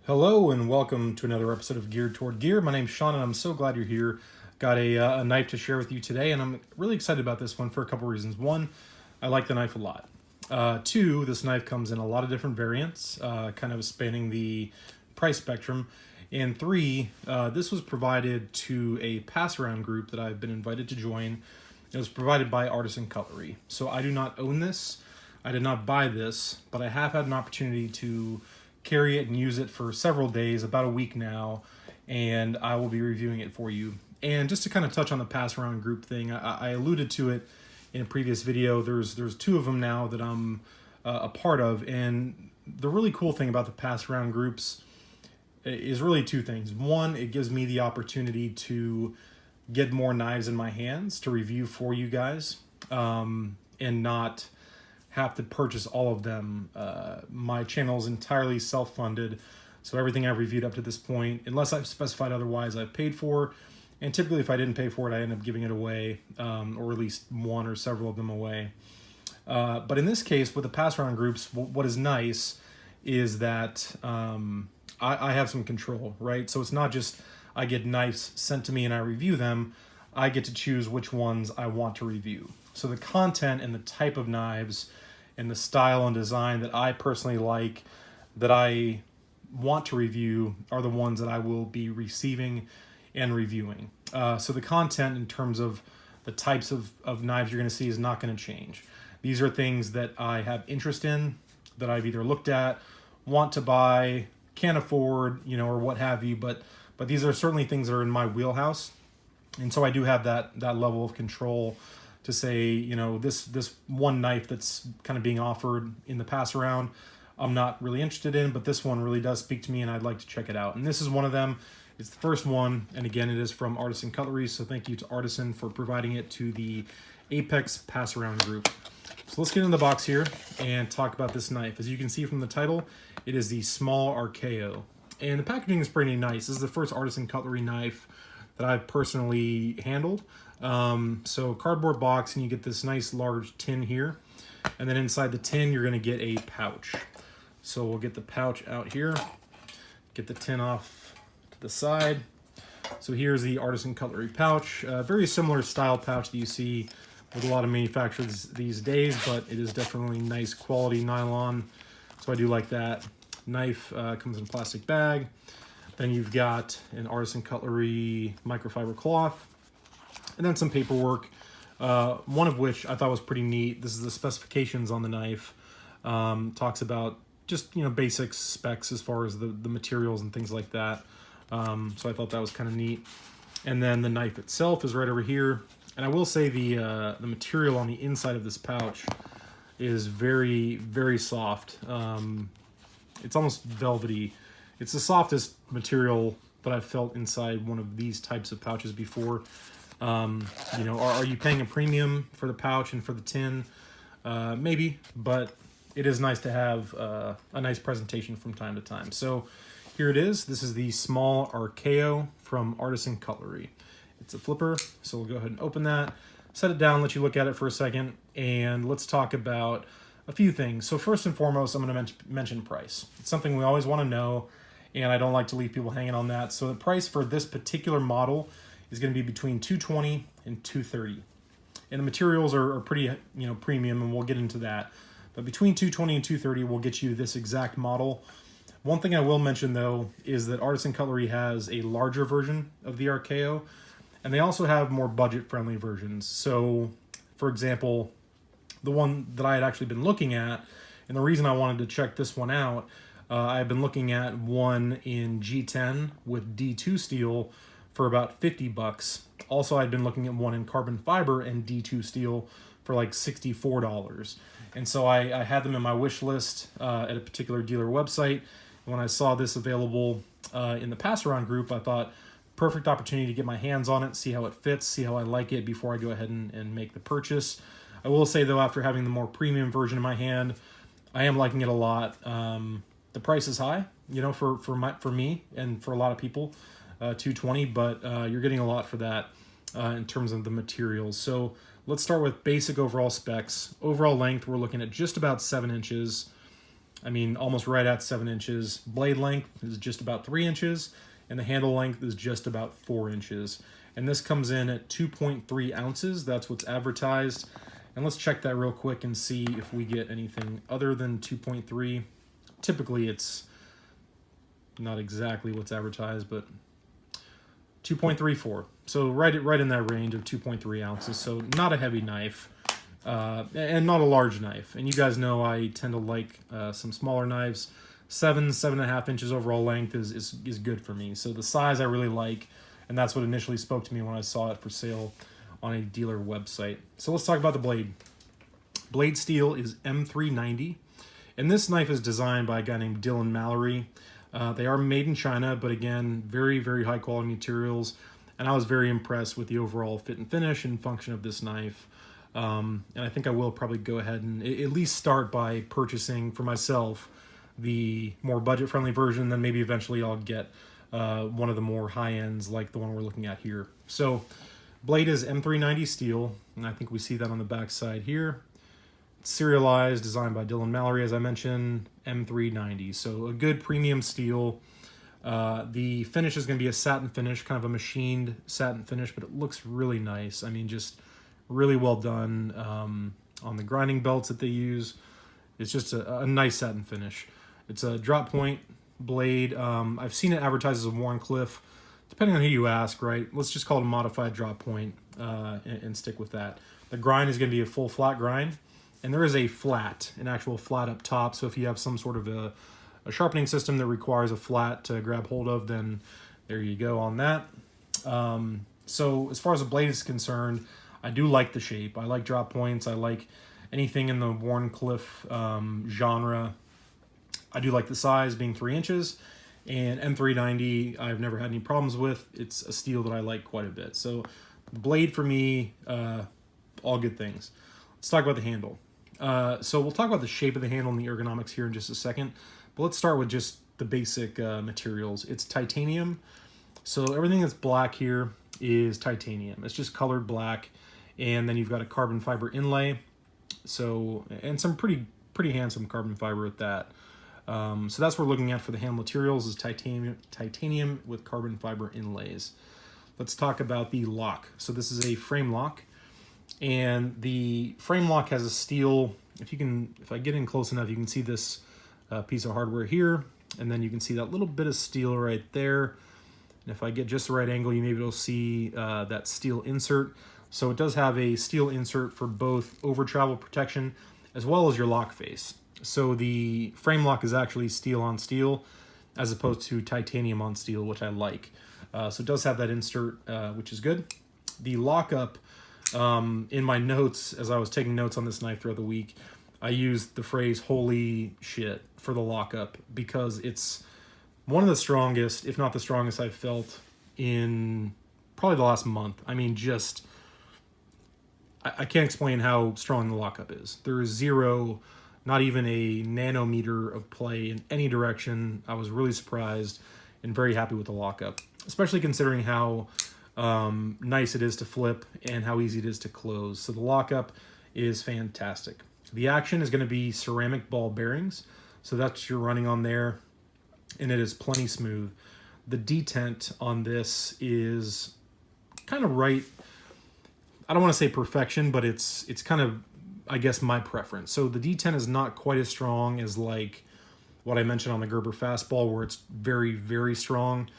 Hello and welcome to another episode of Geared Toward Gear. My name's Sean and I'm so glad you're here. Got a knife to share with you today, and I'm really excited about this one for a couple reasons. One, I like the knife a lot. Two, this knife comes in a lot of different variants, kind of spanning the price spectrum. And three, this was provided to a pass-around group that I've been invited to join. It was provided by Artisan Cutlery. So I do not own this. I did not buy this, but I have had an opportunity to carry it and use it for several days, about a week now, and I will be reviewing it for you. And just to kind of touch on the pass around group thing, I alluded to it in a previous video. There's two of them now that I'm a part of, and the really cool thing about the pass around groups is really two things. One, it gives me the opportunity to get more knives in my hands to review for you guys, and not have to purchase all of them. My channel is entirely self-funded, so everything I've reviewed up to this point, unless I've specified otherwise, I've paid for. And typically if I didn't pay for it, I end up giving it away, or at least one or several of them away. But in this case, with the pass-around groups, what is nice is that I have some control, right? So it's not just I get knives sent to me and I review them. I get to choose which ones I want to review. So the content and the type of knives and the style and design that I personally like, that I want to review, are the ones that I will be receiving and reviewing. So the content in terms of the types of knives you're going to see is not going to change. These are things that I have interest in, that I've either looked at, want to buy, can't afford, or what have you, but these are certainly things that are in my wheelhouse. And so I do have that level of control to say, this one knife that's kind of being offered in the pass around, I'm not really interested in, but this one really does speak to me and I'd like to check it out. And this is one of them. It's the first one. And again, it is from Artisan Cutlery. So thank you to Artisan for providing it to the Apex pass around group. So let's get in the box here and talk about this knife. As you can see from the title, it is the Small Archaeo. And the packaging is pretty nice. This is the first Artisan Cutlery knife that I've personally handled. So cardboard box, and you get this nice large tin here, and then inside the tin you're going to get a pouch. So we'll get the pouch out here, get the tin off to the side. So here's the Artisan Cutlery pouch, very similar style pouch that you see with a lot of manufacturers these days, but it is definitely nice quality nylon, so I do like that. Knife comes in a plastic bag. Then you've got an Artisan Cutlery microfiber cloth, and then some paperwork, one of which I thought was pretty neat. This is the specifications on the knife. Talks about just, basic specs as far as the materials and things like that. So I thought that was kind of neat. And then the knife itself is right over here. And I will say the material on the inside of this pouch is very, very soft. It's almost velvety. It's the softest material that I've felt inside one of these types of pouches before. Are you paying a premium for the pouch and for the tin? Maybe, but it is nice to have a nice presentation from time to time. So here it is. This is the Small Archaeo from Artisan Cutlery. It's a flipper, so we'll go ahead and open that, set it down, let you look at it for a second, and let's talk about a few things. So first and foremost, I'm going to mention price. It's something we always want to know, and I don't like to leave people hanging on that. So the price for this particular model is going to be between $220 and $230. And the materials are pretty, premium, and we'll get into that. But between $220 and $230 will get you this exact model. One thing I will mention, though, is that Artisan Cutlery has a larger version of the Archaeo, and they also have more budget-friendly versions. So, for example, the one that I had actually been looking at, and the reason I wanted to check this one out, I've been looking at one in G10 with D2 steel for about $50. Also, I'd been looking at one in carbon fiber and D2 steel for like $64. And so I had them in my wish list at a particular dealer website. When I saw this available in the pass around group, I thought, perfect opportunity to get my hands on it, see how it fits, see how I like it before I go ahead and make the purchase. I will say, though, after having the more premium version in my hand, I am liking it a lot. The price is high, for me and for a lot of people, $220, but you're getting a lot for that in terms of the materials. So let's start with basic overall specs. Overall length, we're looking at just about 7 inches. I mean, almost right at 7 inches. Blade length is just about 3 inches, and the handle length is just about 4 inches. And this comes in at 2.3 ounces. That's what's advertised. And let's check that real quick and see if we get anything other than 2.3. Typically, it's not exactly what's advertised, but 2.34. So right in that range of 2.3 ounces. So not a heavy knife, and not a large knife. And you guys know I tend to like some smaller knives. 7.5 inches overall length is good for me. So the size I really like, and that's what initially spoke to me when I saw it for sale on a dealer website. So let's talk about the blade. Blade steel is M390, and this knife is designed by a guy named Dylan Mallory. They are made in China, but again, very, very high quality materials. And I was very impressed with the overall fit and finish and function of this knife. And I think I will probably go ahead and at least start by purchasing for myself the more budget-friendly version. Then maybe eventually I'll get one of the more high ends like the one we're looking at here. So blade is M390 steel, and I think we see that on the back side here. Serialized, designed by Dylan Mallory, as I mentioned, M390. So a good premium steel. The finish is going to be a satin finish, kind of a machined satin finish, but it looks really nice. I mean, just really well done on the grinding belts that they use. It's just a nice satin finish. It's a drop point blade. I've seen it advertised as a Warncliffe. Depending on who you ask, right? Let's just call it a modified drop point and stick with that. The grind is going to be a full flat grind. And there is an actual flat up top. So if you have some sort of a sharpening system that requires a flat to grab hold of, then there you go on that. So as far as the blade is concerned, I do like the shape. I like drop points. I like anything in the Warncliffe genre. I do like the size being 3 inches. And M390, I've never had any problems with. It's a steel that I like quite a bit. So the blade for me, all good things. Let's talk about the handle. So we'll talk about the shape of the handle and the ergonomics here in just a second. But let's start with just the basic materials. It's titanium. So everything that's black here is titanium. It's just colored black. And then you've got a carbon fiber inlay. So, and some pretty handsome carbon fiber at that. So that's what we're looking at for the handle materials is titanium with carbon fiber inlays. Let's talk about the lock. So this is a frame lock. And the frame lock has a steel, if I get in close enough, you can see this piece of hardware here, and then you can see that little bit of steel right there. And if I get just the right angle, you may be able to see that steel insert. So it does have a steel insert for both over travel protection as well as your lock face. So the frame lock is actually steel on steel as opposed to titanium on steel, which I like. So it does have that insert, which is good. The lockup, in my notes, as I was taking notes on this knife throughout the week, I used the phrase "holy shit" for the lockup because it's one of the strongest, if not the strongest, I've felt in probably the last month. I mean, I can't explain how strong the lockup is. There is zero, not even a nanometer of play in any direction. I was really surprised and very happy with the lockup, especially considering how nice it is to flip and how easy it is to close. So the lockup is fantastic. The action is going to be ceramic ball bearings. So that's what you're running on there, and it is plenty smooth. The detent on this is kind of right. I don't want to say perfection, but it's kind of, I guess, my preference. So the detent is not quite as strong as like what I mentioned on the Gerber fastball, where it's very, very strong.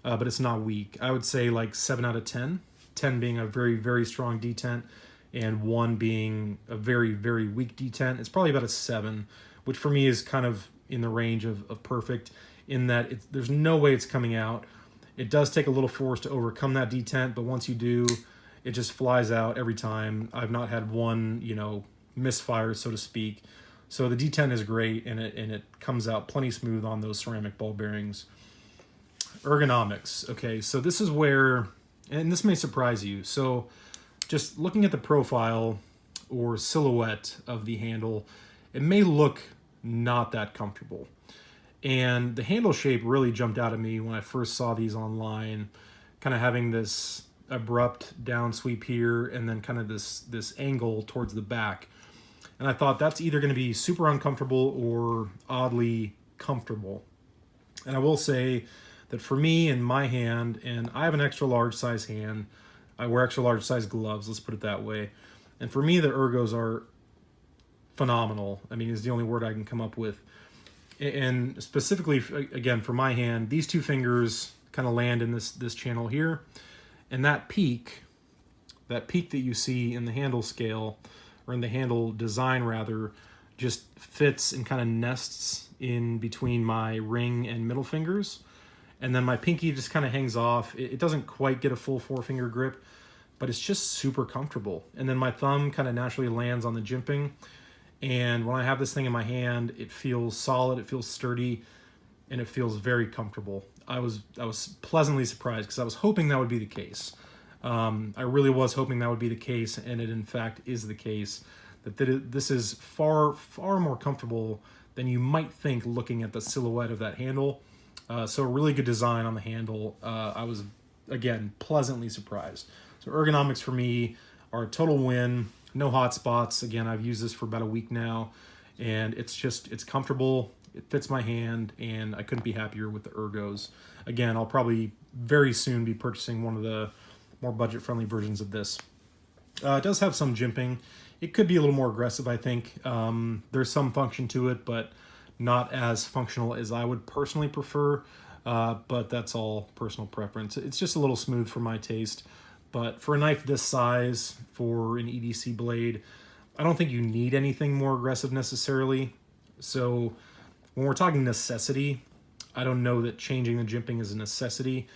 But it's not weak. I would say like 7 out of 10. 10 being a very, very strong detent, and 1 being a very, very weak detent. It's probably about a 7, which for me is kind of in the range of perfect, in that there's no way it's coming out. It does take a little force to overcome that detent, but once you do, it just flies out every time. I've not had one, misfire, so to speak. So the detent is great, and it comes out plenty smooth on those ceramic ball bearings. Ergonomics. Okay, so this is where, and this may surprise you. So just looking at the profile or silhouette of the handle, it may look not that comfortable. And the handle shape really jumped out at me when I first saw these online, kind of having this abrupt down sweep here and then kind of this angle towards the back. And I thought that's either going to be super uncomfortable or oddly comfortable. And I will say that for me in my hand, and I have an extra large size hand, I wear extra large size gloves, let's put it that way. And for me, the ergos are phenomenal. I mean, is the only word I can come up with. And specifically, again, for my hand, these two fingers kind of land in this channel here. And that peak that you see in the handle scale, or in the handle design rather, just fits and kind of nests in between my ring and middle fingers. And then my pinky just kind of hangs off. It doesn't quite get a full 4-finger grip, but it's just super comfortable. And then my thumb kind of naturally lands on the jimping. And when I have this thing in my hand, it feels solid, it feels sturdy, and it feels very comfortable. I was pleasantly surprised because I was hoping that would be the case. I really was hoping that would be the case, and it in fact is the case. That this is far more comfortable than you might think looking at the silhouette of that handle. So a really good design on the handle. I was, again, pleasantly surprised. So ergonomics for me are a total win. No hot spots. Again, I've used this for about a week now, and it's comfortable. It fits my hand, and I couldn't be happier with the ergos. Again, I'll probably very soon be purchasing one of the more budget-friendly versions of this. It does have some jimping. It could be a little more aggressive, I think. There's some function to it, but not as functional as I would personally prefer. But that's all personal preference. It's just a little smooth for my taste. But for a knife this size, for an EDC blade, I don't think you need anything more aggressive necessarily. So when we're talking necessity, I don't know that changing the jimping is a necessity.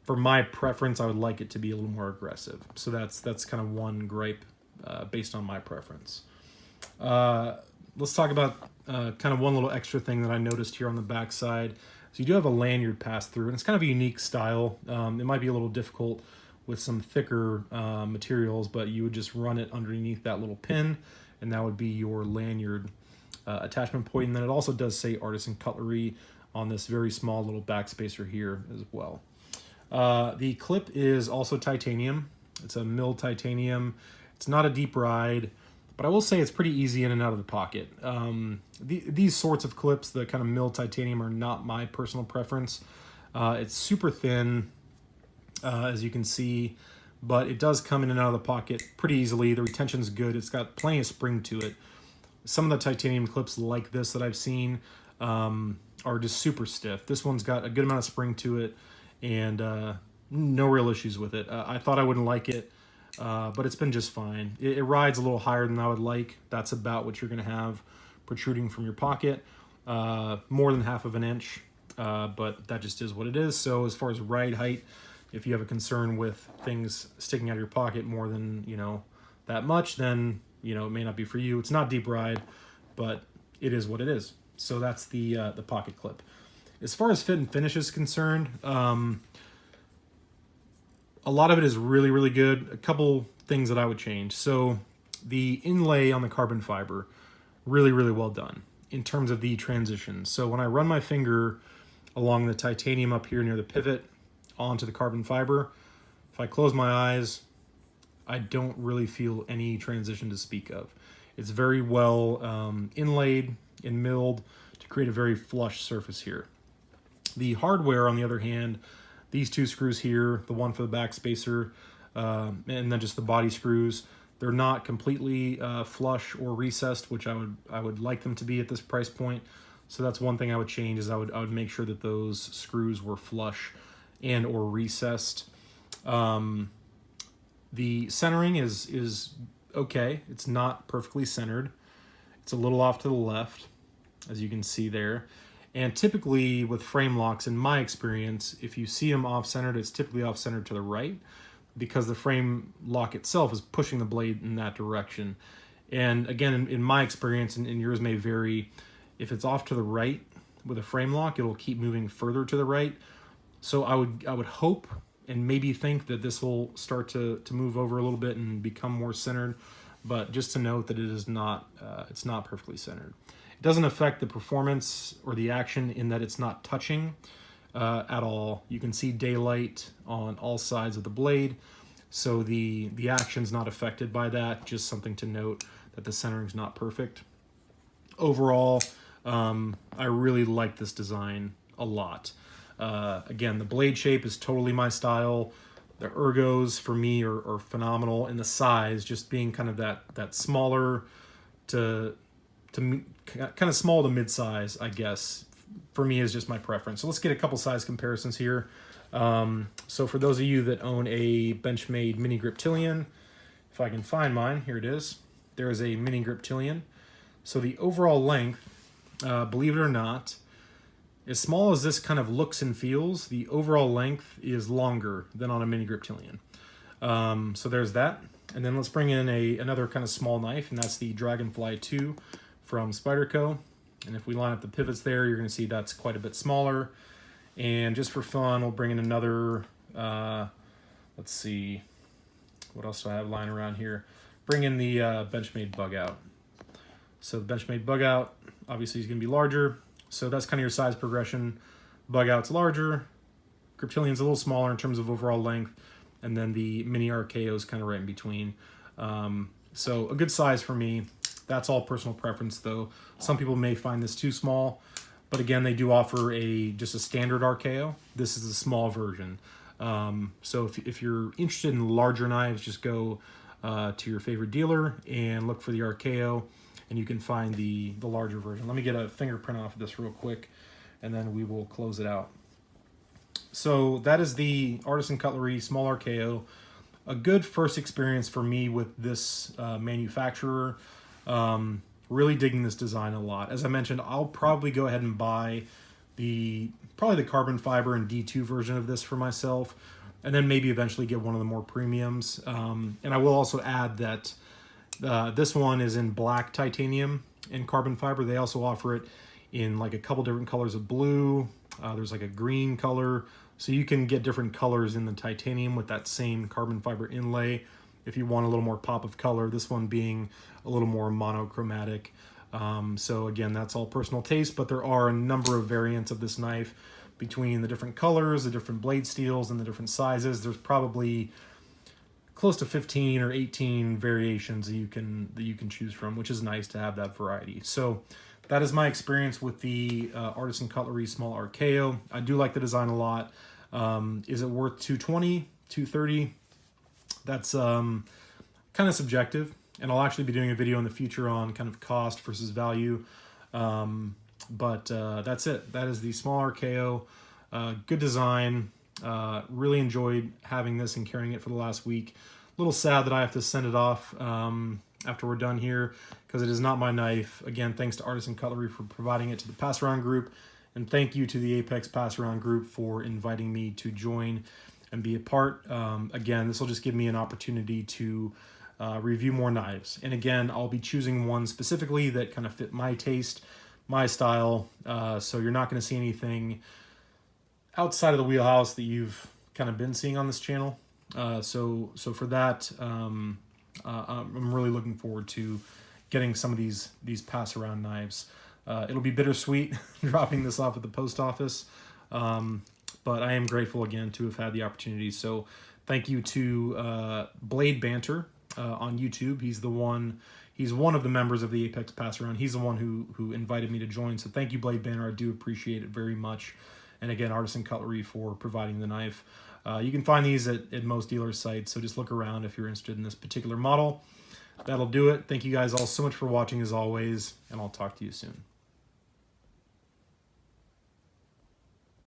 For my preference, I would like it to be a little more aggressive. So that's kind of one gripe based on my preference. Let's talk about kind of one little extra thing that I noticed here on the back side. So you do have a lanyard pass through, and it's kind of a unique style. It might be a little difficult with some thicker materials, but you would just run it underneath that little pin, and that would be your lanyard attachment point. And then it also does say Artisan Cutlery on this very small little backspacer here as well. The clip is also titanium. It's a milled titanium. It's not a deep ride, but I will say it's pretty easy in and out of the pocket. These sorts of clips, the kind of milled titanium, are not my personal preference. It's super thin, as you can see, but it does come in and out of the pocket pretty easily. The retention's good. It's got plenty of spring to it. Some of the titanium clips like this that I've seen are just super stiff. This one's got a good amount of spring to it, and no real issues with it. I thought I wouldn't like it, but it's been just fine. It rides a little higher than I would like. That's about what you're going to have protruding from your pocket, more than half of an inch, but that just is what it is. So as far as ride height, if you have a concern with things sticking out of your pocket more than, that much, then, it may not be for you. It's not deep ride, but it is what it is. So that's the pocket clip. As far as fit and finish is concerned, a lot of it is really, really good. A couple things that I would change. So the inlay on the carbon fiber, really, really well done in terms of the transition. So when I run my finger along the titanium up here near the pivot onto the carbon fiber, if I close my eyes, I don't really feel any transition to speak of. It's very well inlaid and milled to create a very flush surface here. The hardware, on the other hand, these two screws here, the one for the back spacer, and then just the body screws, they're not completely flush or recessed, which I would like them to be at this price point. So that's one thing I would change, is I would make sure that those screws were flush and or recessed. The centering is okay. It's not perfectly centered. It's a little off to the left, as you can see there. And typically with frame locks, in my experience, if you see them off-centered, it's typically off-centered to the right, because the frame lock itself is pushing the blade in that direction. And again, in my experience, and yours may vary, if it's off to the right with a frame lock, it'll keep moving further to the right. So I would hope and maybe think that this will start to move over a little bit and become more centered, but just to note that it is not, it's not perfectly centered. It doesn't affect the performance or the action in that it's not touching at all. You can see daylight on all sides of the blade, so the action's not affected by that. Just something to note that the centering's not perfect. Overall, I really like this design a lot. Again, the blade shape is totally my style. The ergos for me are phenomenal, and the size just being kind of that smaller to kind of small to mid-size, I guess, for me is just my preference. So let's get a couple size comparisons here. So for those of you that own a Benchmade mini griptilian, if I can find mine, here it is. There is a mini griptilian. So the overall length, believe it or not, as small as this kind of looks and feels, the overall length is longer than on a mini griptilian. So there's that. And then let's bring in another kind of small knife, and that's the Dragonfly 2 from Spyderco. And if we line up the pivots there, you're going to see that's quite a bit smaller. And just for fun, we'll bring in another, let's see, what else do I have lying around here? Bring in the Benchmade Bug Out. So the Benchmade Bug Out, obviously, is going to be larger. So that's kind of your size progression. Bug Out's larger. Griptilian's a little smaller in terms of overall length. And then the Mini Archaeo is kind of right in between. So a good size for me. That's all personal preference, though. Some people may find this too small. But again, they do offer just a standard Archaeo. This is a small version. So if you're interested in larger knives, just go to your favorite dealer and look for the Archaeo, and you can find the larger version. Let me get a fingerprint off of this real quick, and then we will close it out. So that is the Artisan Cutlery Small Archaeo. A good first experience for me with this manufacturer. Really digging this design a lot. As I mentioned, I'll probably go ahead and buy probably the carbon fiber and D2 version of this for myself, and then maybe eventually get one of the more premiums. And I will also add that this one is in black titanium and carbon fiber. They also offer it in like a couple different colors of blue. There's like a green color. So you can get different colors in the titanium with that same carbon fiber inlay if you want a little more pop of color, this one being a little more monochromatic. So again, that's all personal taste, but there are a number of variants of this knife between the different colors, the different blade steels, and the different sizes. There's probably close to 15 or 18 variations that you can choose from, which is nice to have that variety. So that is my experience with the Artisan Cutlery Small Archaeo. I do like the design a lot. Is it worth $220, $230? That's kind of subjective, and I'll actually be doing a video in the future on kind of cost versus value. But that's it. That is the Small Archaeo. Good design. Really enjoyed having this and carrying it for the last week. A little sad that I have to send it off after we're done here, because it is not my knife. Again, thanks to Artisan Cutlery for providing it to the Pass Around group, and thank you to the Apex Pass Around group for inviting me to join and be a part. Again, this will just give me an opportunity to review more knives. And again, I'll be choosing one specifically that kind of fit my taste, my style. So you're not going to see anything outside of the wheelhouse that you've kind of been seeing on this channel. So for that, I'm really looking forward to getting some of these pass around knives. It'll be bittersweet dropping this off at the post office. But I am grateful again to have had the opportunity. So thank you to Blade Banter on YouTube. He's one of the members of the Apex Pass Around. He's the one who invited me to join. So thank you, Blade Banter. I do appreciate it very much. And again, Artisan Cutlery for providing the knife. You can find these at most dealers' sites, so just look around if you're interested in this particular model. That'll do it. Thank you guys all so much for watching as always, and I'll talk to you soon.